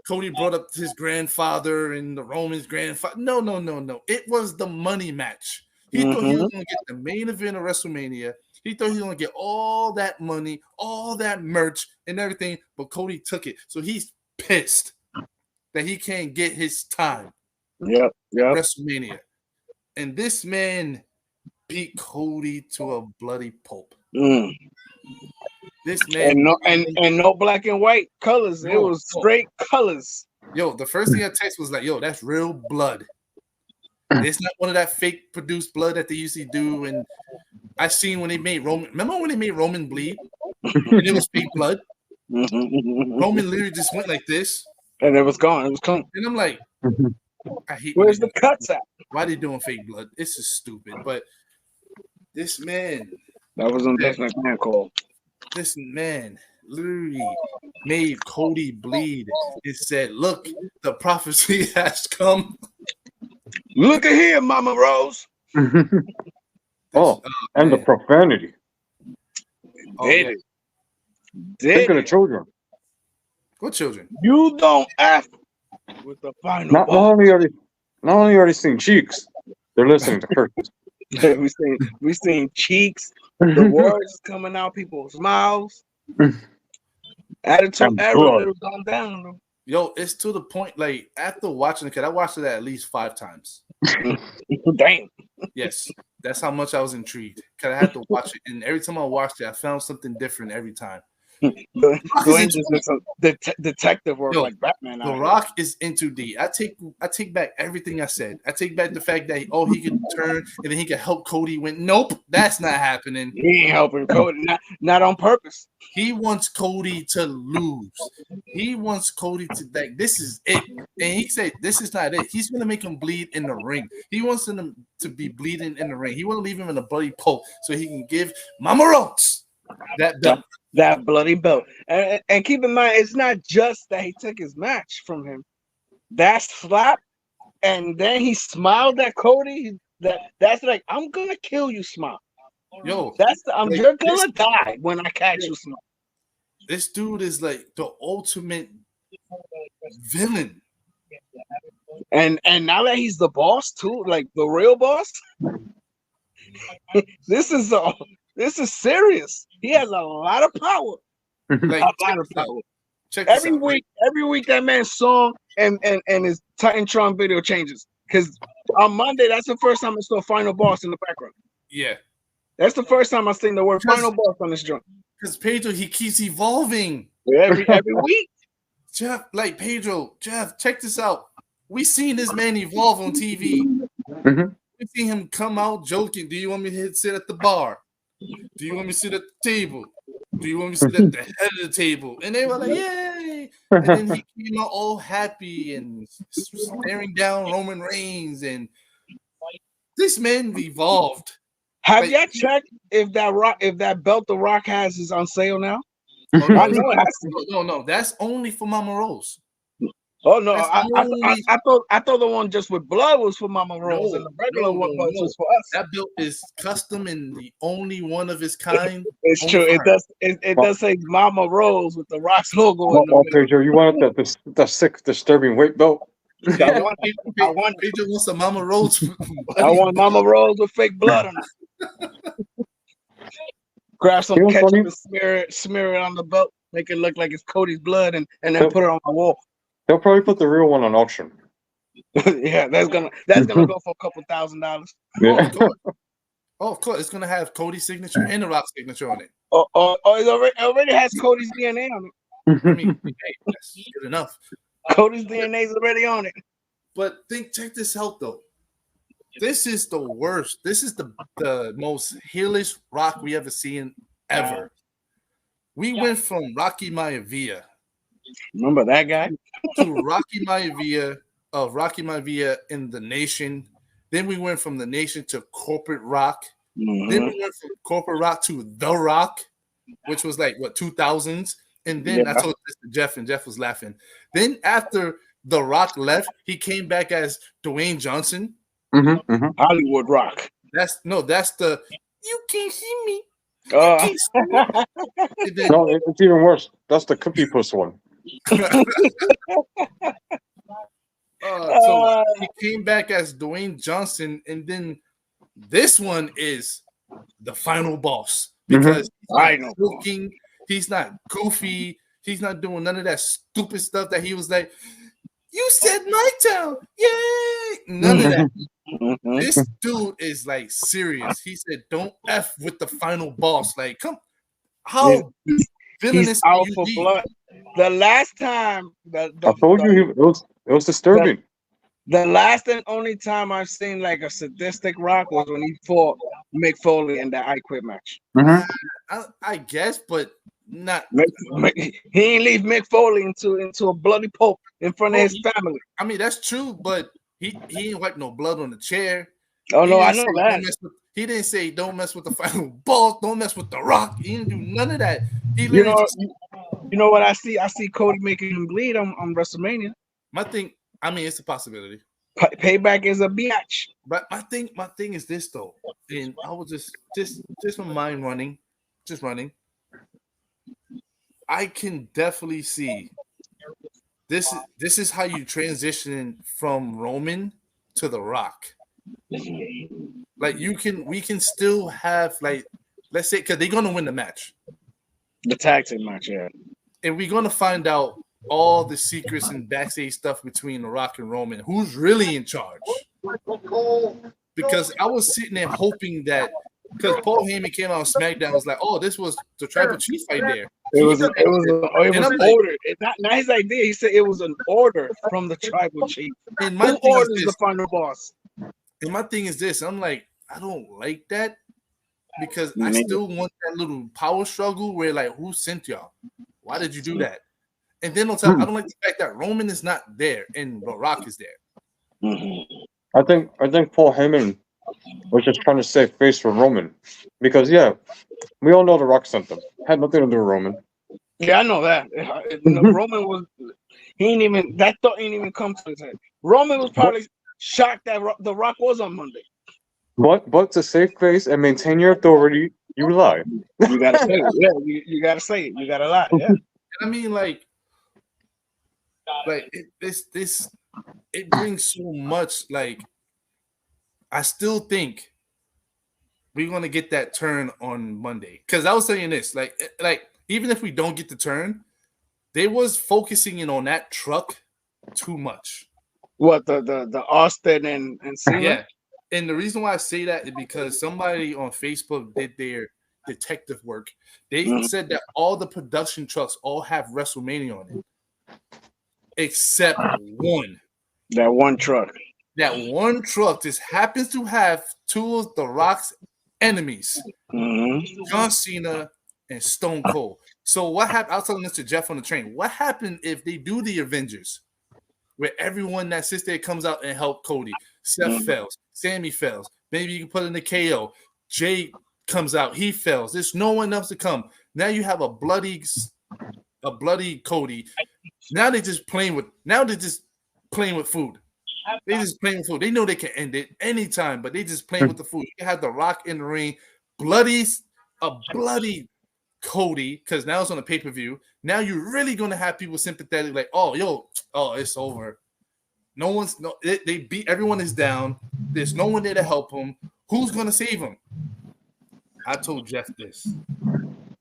Cody brought up his grandfather and the Roman's grandfather. No. It was the money match. He thought he was going to get the main event of WrestleMania. He thought he was going to get all that money, all that merch and everything, but Cody took it. So he's pissed that he can't get his time. Yep. WrestleMania. And this man beat Cody to a bloody pulp. This man and no black and white colors. It was straight colors. Yo, the first thing I text was like, yo, that's real blood. It's not one of that fake produced blood that they usually do. And I seen when they made Roman. Remember when they made Roman bleed? And it was fake blood. Roman literally just went like this, and it was gone. It was clean. And I'm like, I hate. Where's the cuts at? Why they doing fake blood? It's just stupid. But this man, that was on Death Man call. This man literally made Cody bleed. It said, "Look, the prophecy has come." Look at here, Mama Rose. And the profanity. Did Think of the children. What children? You don't F with the final. Not only are they seeing cheeks, they're listening to curses. we seen cheeks. The words coming out people's mouths. Attitude error has gone down. Yo, it's to the point, like, after watching it, because I watched it at least 5 times. Damn. Yes, that's how much I was intrigued. Because I had to watch it, and every time I watched it, I found something different every time. Detective work like Batman. The Rock is into D. I take back everything I said. I take back the fact that he could turn and then he could help Cody win. Nope, that's not happening. He ain't helping Cody, not on purpose. He wants Cody to lose. He wants Cody to like, this is it. And he said this is not it. He's gonna make him bleed in the ring. He wants him to be bleeding in the ring. He won't leave him in a bloody pulp so he can give Mama Rose that belt. That bloody belt. And keep in mind, it's not just that he took his match from him. That slap, and then he smiled at Cody. That's like, I'm gonna kill you, smile. Yo, you're gonna die when I catch you, smile. This dude is like the ultimate villain. And now that he's the boss too, like the real boss, this is serious. He has a lot of power. Like, a lot of power. Every week that man's song and his Titantron video changes. Because on Monday, that's the first time I saw Final Boss in the background. Yeah. That's the first time I seen the word Final Boss on this joint. Because Pedro, he keeps evolving. Every week. Jeff, check this out. We seen this man evolve on TV. We seen him come out joking. Do you want me to sit at the bar? Do you want me to sit at the table? Do you want me to sit at the head of the table? And they were like, yay! And then he came out all happy and staring down Roman Reigns. And this man evolved. Have you checked if that belt The Rock has is on sale now? I know it has to. No, that's only for Mama Rose. Oh no, I thought the one just with blood was for Mama Rose, and the regular one was for us. That belt is custom and the only one of its kind. It's true. It does say Mama Rose with the Rock's logo. Pedro, you wanted that sick, disturbing weight belt? I want Pedro wants a Mama Rose. I want Mama Rose with fake blood on it. Grab some ketchup and smear it on the belt, make it look like it's Cody's blood, and then put it on the wall. They'll probably put the real one on auction. Yeah, that's gonna go for a couple $1,000. Yeah. Of course, it's gonna have Cody's signature and The Rock's signature on it. Oh, it already has Cody's DNA on it. I mean, hey, that's good enough. Cody's DNA is already on it. But check this out though. This is the worst. This is the most heelish Rock we ever seen ever. We went from Rocky Maivia. Remember that guy? To Rocky Maivia in the Nation. Then we went from the Nation to Corporate Rock. Mm-hmm. Then we went from Corporate Rock to The Rock, which was like what 2000s. And then I told this to Jeff, and Jeff was laughing. Then after The Rock left, he came back as Dwayne Johnson. Hollywood Rock. That's the you can't see me. Then, No, it's even worse. That's the Cookie Puss one. So he came back as Dwayne Johnson, and then this one is the final boss because he's not goofy, he's not doing none of that stupid stuff that he was like, you said my town, yay! None of that. This dude is like serious. He said, "Don't f with the final boss." Like, come, how villainous he's out for blood. The last time I told you it was disturbing. The last and only time I've seen like a sadistic Rock was when he fought Mick Foley in the I Quit match. I guess, but not. He ain't leave Mick Foley into a bloody pulp in front of his family. I mean, that's true, but he ain't wipe no blood on the chair. Oh no, I know that. He didn't say don't mess with the final boss, don't mess with the Rock. He didn't do none of that. You know what I see? I see Cody making him bleed on WrestleMania. My thing, I mean, it's a possibility. Payback is a biatch. But my thing is this though, and I was just my mind running. I can definitely see this is how you transition from Roman to The Rock. Like we can still have like, let's say, because they're gonna win the match, the tag team match, yeah, and we're gonna find out all the secrets and backstage stuff between The Rock and Roman. Who's really in charge? Because I was sitting there hoping that. Because Paul Heyman came out on SmackDown, was like, "Oh, this was the Tribal Chief right there." It was ordered. It's not his idea. He said it was an order from the Tribal Chief. And my Who orders the final boss? And my thing is this: I'm like, I don't like that because I still want that little power struggle where, like, who sent y'all? Why did you do that? And then on top, I don't like the fact that Roman is not there and The Rock is there. I think Paul Heyman was just trying to save face for Roman, because we all know The Rock sent them. Had nothing to do with Roman. Yeah, I know that. Roman was that thought ain't even come to his head. Roman was probably shocked that The Rock was on Monday. But to save face and maintain your authority, you lie. You gotta say it. Yeah, you gotta say it. You gotta lie. Yeah. I mean, like it brings so much. Like, I still think we're gonna get that turn on Monday. Because I was saying this, like even if we don't get the turn, they was focusing in on that truck too much. What the Austin and Cena? Yeah. And the reason why I say that is because somebody on Facebook did their detective work. They said that all the production trucks all have WrestleMania on it, except one. That one truck. That one truck just happens to have two of The Rock's enemies, John Cena and Stone Cold. So what happened? I was telling this to Jeff on the train. What happened if they do the Avengers, where everyone that sits there comes out and help Cody? Seth fails, Sammy fails. Maybe you can put in the KO. Jay comes out, he fails. There's no one else to come. Now you have a bloody Cody. Now they're just playing with food. They just playing with food. They know they can end it anytime, but they just playing with the food. You have The Rock in the ring, a bloody Cody, because now it's on the pay-per-view. Now you're really gonna have people sympathetic, like, it's over. They beat, everyone is down. There's no one there to help them. Who's gonna save him? I told Jeff this.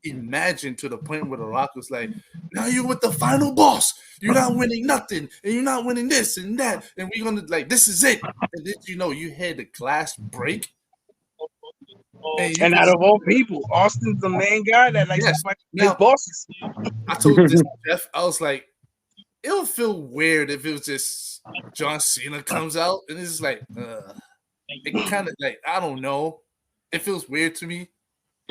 Imagine to the point where The Rock was like, Now you're with the final boss. You're not winning nothing, and you're not winning this and that, and we're gonna like this is it. And then you had the glass break. And out of all people, Austin's the main guy that likes to fight his bosses. I told this Jeff, I was like, it would feel weird if it was just John Cena comes out and it's just like, it kind of like I don't know. It feels weird to me.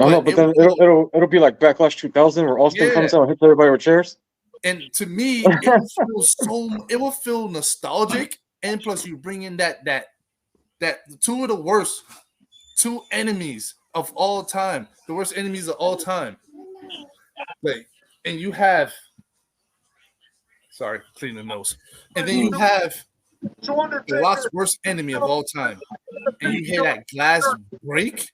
I know, but then it'll be like Backlash 2000 where Austin comes out and hits everybody with chairs. And to me, it will feel nostalgic, and plus you bring in that two of the worst two enemies of all time, the worst enemies of all time. Like, and you have, sorry, clean the nose, and then you have the Rock's worst enemy of all time, and you hear that glass break.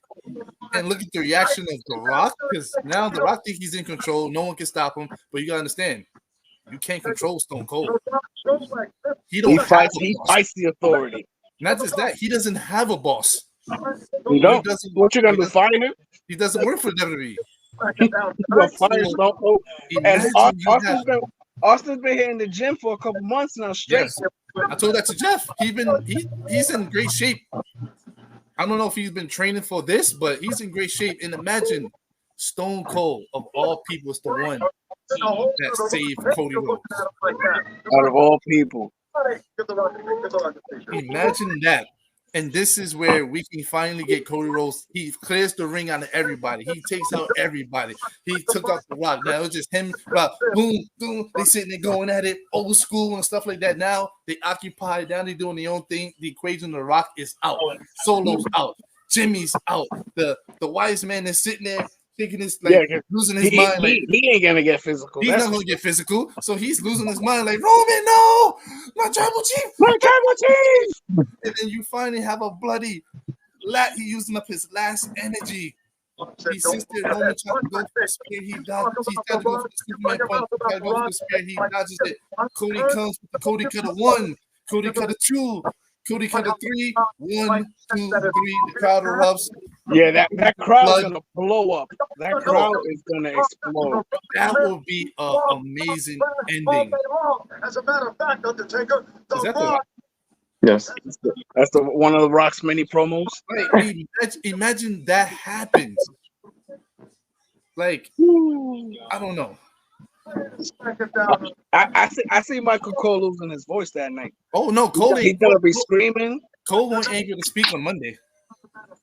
And look at the reaction of The Rock, because now The Rock thinks he's in control. No one can stop him. But you gotta understand, you can't control Stone Cold. He fights the authority. Not just that, he doesn't have a boss. You don't. What you gonna do? Fire him? He doesn't work for WWE. You gonna fire Stone Cold? And Austin's been here in the gym for a couple months now straight. Yes. I told that to Jeff. He's in great shape. I don't know if he's been training for this, but he's in great shape. And imagine Stone Cold, of all people, is the one that saved Cody Rhodes. Out of all people. Imagine that. And this is where we can finally get Cody Rhodes. He clears the ring out of everybody. He takes out everybody. He took out The Rock. Now it's just him. Boom, boom. They sitting there going at it, old school and stuff like that. Now they occupy. Now they're doing their own thing. The equation of The Rock is out. Solo's out. Jimmy's out. The wise man is sitting there thinking his losing his mind. He ain't gonna get physical. He's not gonna get physical. So he's losing his mind. Like, Roman, no, my tribal chief, my tribal chief. And then you finally have a bloody he using up his last energy. He sits there, Roman trying to go for the spear. He dodges. He's got to go for the Superman punch. He's got to go for the spear. He dodges it. Cody comes with the Cody Cutter 1, Cody Cutter 2, Cody Cutter 3. 1, 2, 3. The crowd erupts. Yeah, that crowd is gonna blow up. That crowd is gonna explode. That will be an amazing ending. As a matter of fact, Undertaker, Yes, that's one of The Rock's many promos. Like, imagine that happens. Like, I don't know. I see Michael Cole losing his voice that night. Oh no, Cole he's gonna be screaming. Cole won't ain't gonna speak on Monday.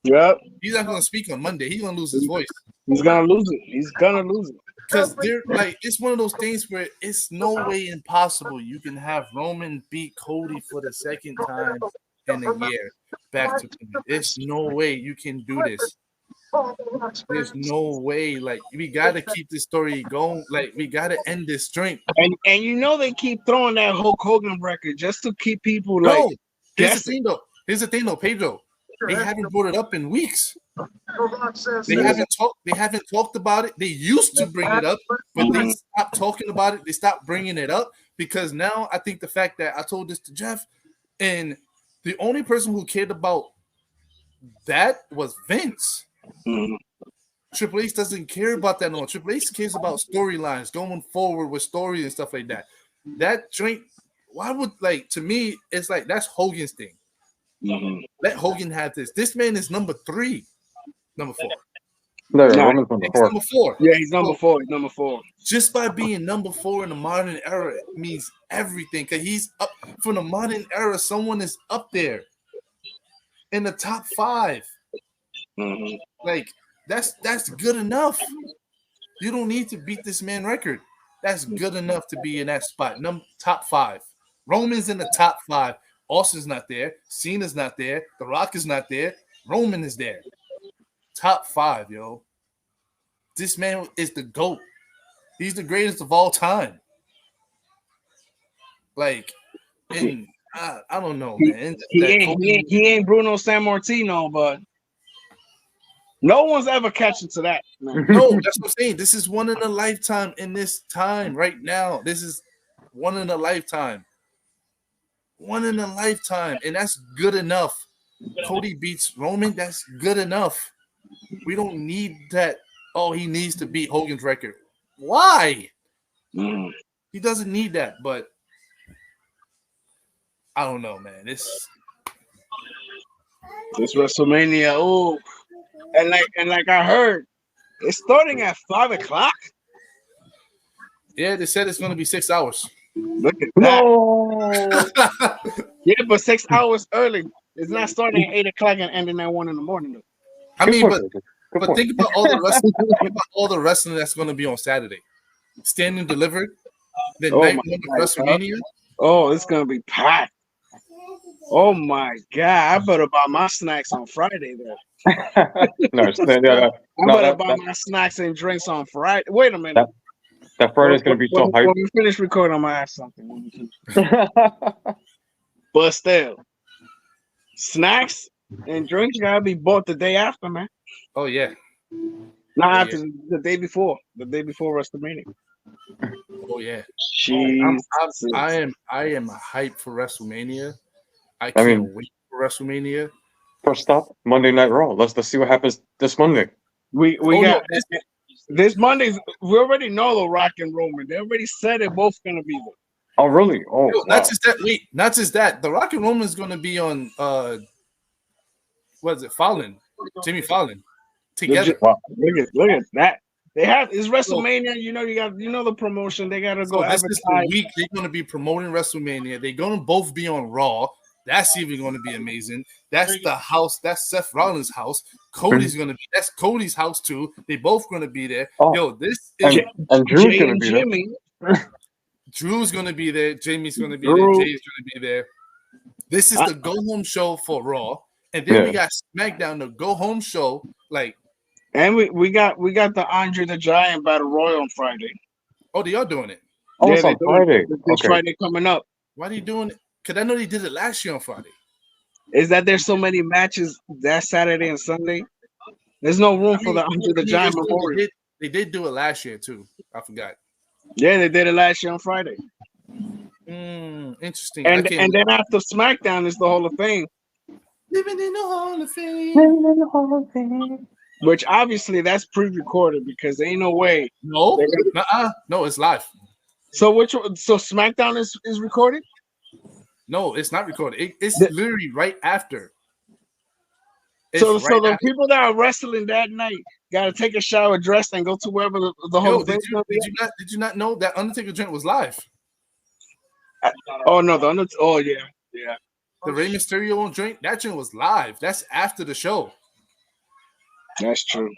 Yep. He's not gonna speak on Monday. He's gonna lose his voice. He's gonna lose it. Because they're like, it's one of those things where it's no way impossible you can have Roman beat Cody for the second time in a year back to back. There's no way you can do this. There's no way. Like, we gotta keep this story going. Like, we gotta end this string. And they keep throwing that Hulk Hogan record just to keep people like. No, here's the thing though, Pedro. They haven't brought it up in weeks. They haven't talked about it. They used to bring it up, but they stopped talking about it. They stopped bringing it up because now I think the fact that I told this to Jeff, and the only person who cared about that was Vince. Mm-hmm. Triple H doesn't care about that no more. Triple H cares about storylines, going forward with stories and stuff like that. That joint, why would, like, to me, it's like that's Hogan's thing. Mm-hmm. Let Hogan have this. This man is number 3, number 4. No, Roman's number 4. Yeah, he's number 4. He's number 4. Just by being number 4 in the modern era means everything. Because he's up from the modern era. Someone is up there in the top 5. Mm-hmm. Like, that's good enough. You don't need to beat this man record. That's good enough to be in that spot. Top 5. Roman's in the top 5. Austin's not there. Cena's not there. The Rock is not there. Roman is there. Top 5, yo. This man is the GOAT. He's the greatest of all time. Like, and I don't know, man. He ain't Bruno Sammartino, but no one's ever catching to that. Man. No, that's what I'm saying. This is one in a lifetime in this time right now. This is one in a lifetime. One in a lifetime, and that's good enough. Cody beats Roman, that's good enough. We don't need that. Oh, he needs to beat Hogan's record. Why? He doesn't need that, but I don't know, man. This WrestleMania, oh, and like I heard, it's starting at 5:00. Yeah, they said it's gonna be 6 hours. Look at that. No. Yeah, but 6 hours early. It's not starting at 8:00 and ending at 1 in the morning. Though. I mean, but point. think about all the wrestling. Think about all the wrestling that's gonna be on Saturday. Standing delivered. Then night one of WrestleMania. Oh, it's gonna be packed. Oh my god! I better buy my snacks on Friday then. I better buy my snacks and drinks on Friday. Wait a minute. That Friday's gonna be so hype. When we finish recording, I'm gonna ask something. But still, snacks and drinks gotta be bought the day after, man. Oh yeah. Not after the day before. The day before WrestleMania. Oh yeah. I am hyped for WrestleMania. I can't wait for WrestleMania. First stop, Monday Night Raw. Let's see what happens this Monday. We got this Monday. We already know the Rock and Roman. They already said they're both gonna be there. Oh really? Oh, wow. Not just that. Wait, not just that. The Rock and Roman is gonna be on what is it? Fallon, Jimmy Fallon, together. Wow. Look at that. They have it's WrestleMania. You know the promotion. They gotta go. This is the week they're gonna be promoting WrestleMania. They're gonna both be on Raw. That's even going to be amazing. That's the house. That's Seth Rollins' house. Cody's going to be. That's Cody's house too. They both going to be there. Oh. Yo, this is and Drew's going to be there. Drew's going to be there. Jamie's going to be there. Jay's going to be there. This is the go home show for Raw, and then we got SmackDown, the go home show. Like, and we got the Andre the Giant Battle Royal on Friday. Oh, they are doing it. Oh, yeah, it's on Friday. This Friday coming up. Why are you doing it? Because I know they did it last year on Friday. Is that there's so many matches that Saturday and Sunday? There's no room for the Andre the Giant Memorial. They did do it last year too. I forgot. Yeah, they did it last year on Friday. Interesting. And then after SmackDown is the Hall of Fame. Living in the Hall of Fame. Living in the Hall of Fame. Which obviously that's pre-recorded because there ain't no way. No, no, it's live. So SmackDown is recorded? No, it's not recorded. It's literally right after. So the people that are wrestling that night got to take a shower, dress, and go to wherever the whole thing. Did you not know that Undertaker joint was live? Oh no, the Undertaker. Oh yeah. The Rey Mysterio joint, that joint was live. That's after the show. That's true.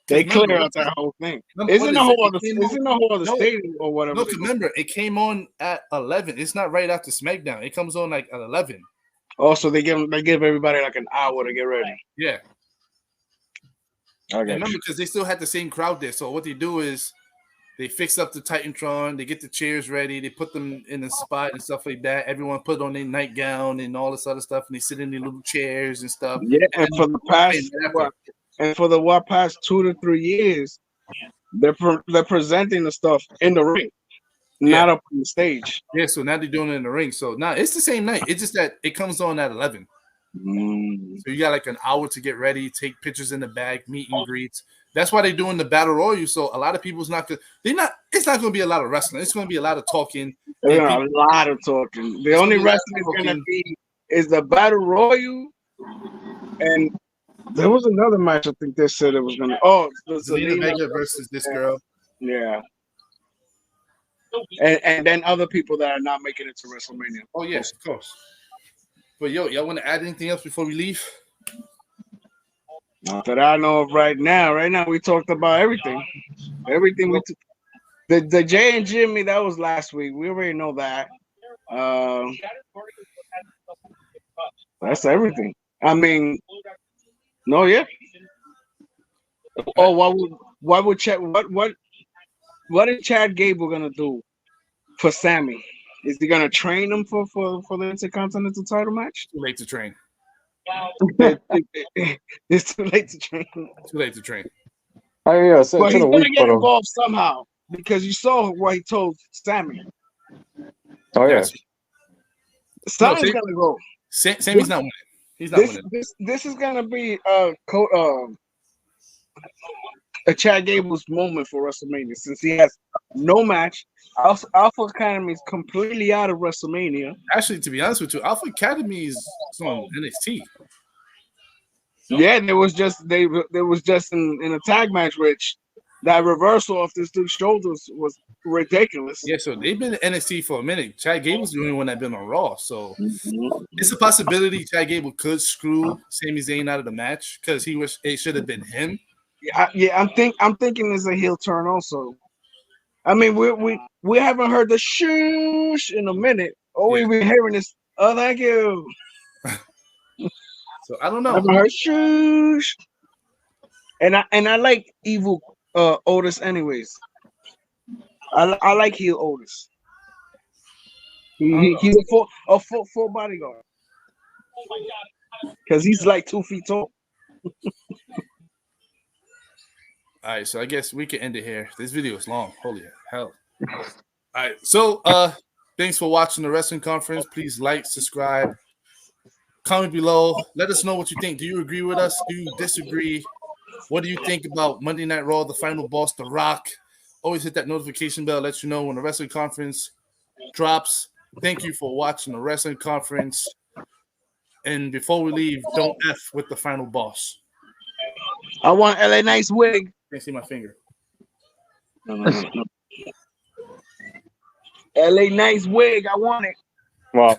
They clear out that whole thing. Isn't the whole other stadium or whatever? No, remember, it came on at 11. It's not right after SmackDown. It comes on like at 11. Oh, so they give everybody like an hour to get ready. Yeah. Okay. Remember, because they still had the same crowd there. So what they do is they fix up the Titantron. They get the chairs ready. They put them in the spot and stuff like that. Everyone put on their nightgown and all this other stuff, and they sit in their little chairs and stuff. Yeah, and for the past 2 to 3 years, they're presenting the stuff in the ring, not up on the stage. Yeah, so now they're doing it in the ring. So now it's the same night. It's just that it comes on at 11. So you got like an hour to get ready, take pictures in the back, meet and greets. That's why they're doing the battle royal. So a lot of people's not gonna. It's not gonna be a lot of wrestling. It's gonna be a lot of talking. Yeah, a lot of talking. The only wrestling is gonna be is the battle royal, and there was another match. I think they said it was gonna. Oh, Zelina Vega versus this girl. Yeah. And then other people that are not making it to WrestleMania. Oh yes, of course. But y'all want to add anything else before we leave? Not that I know of right now. Right now we talked about everything. Everything we took. The Jay and Jimmy, that was last week. We already know that. That's everything. I mean, no, yeah. Oh, what is Chad Gable gonna do for Sammy? Is he gonna train him for the Intercontinental title match? Too late to train. It's too late to train. Too late to train. Oh yeah, so but he's gonna get involved somehow because you saw what he told Sammy. Oh yeah, Sammy's gonna go. Sammy's not winning. He's not winning. This is gonna be a Chad Gable's moment for WrestleMania since he has no match. Alpha Academy is completely out of WrestleMania. Actually, to be honest with you, Alpha Academy is on NXT. Yeah, there was just in a tag match, which that reversal of this dude's shoulders was ridiculous. Yeah, so they've been in NXT for a minute. Chad Gable's the only one that's been on Raw, so it's a possibility Chad Gable could screw Sami Zayn out of the match because he wish it should have been him. I'm thinking it's a heel turn also. I mean, we haven't heard the shoosh in a minute. All we've been hearing is, "Oh, thank you." So I don't know. I haven't heard shoosh. And I like evil Otis anyways. I like heel Otis. He's a full bodyguard. Because he's like 2 feet tall. All right, so I guess we can end it here. This video is long. Holy hell. All right, so thanks for watching the wrestling conference. Please like, subscribe, comment below. Let us know what you think. Do you agree with us? Do you disagree? What do you think about Monday Night Raw, the final boss, The Rock? Always hit that notification bell, let you know when the wrestling conference drops. Thank you for watching the wrestling conference. And before we leave, don't F with the final boss. I want LA Knight's wig. Can't see my finger. LA Knight's wig. I want it. Wow.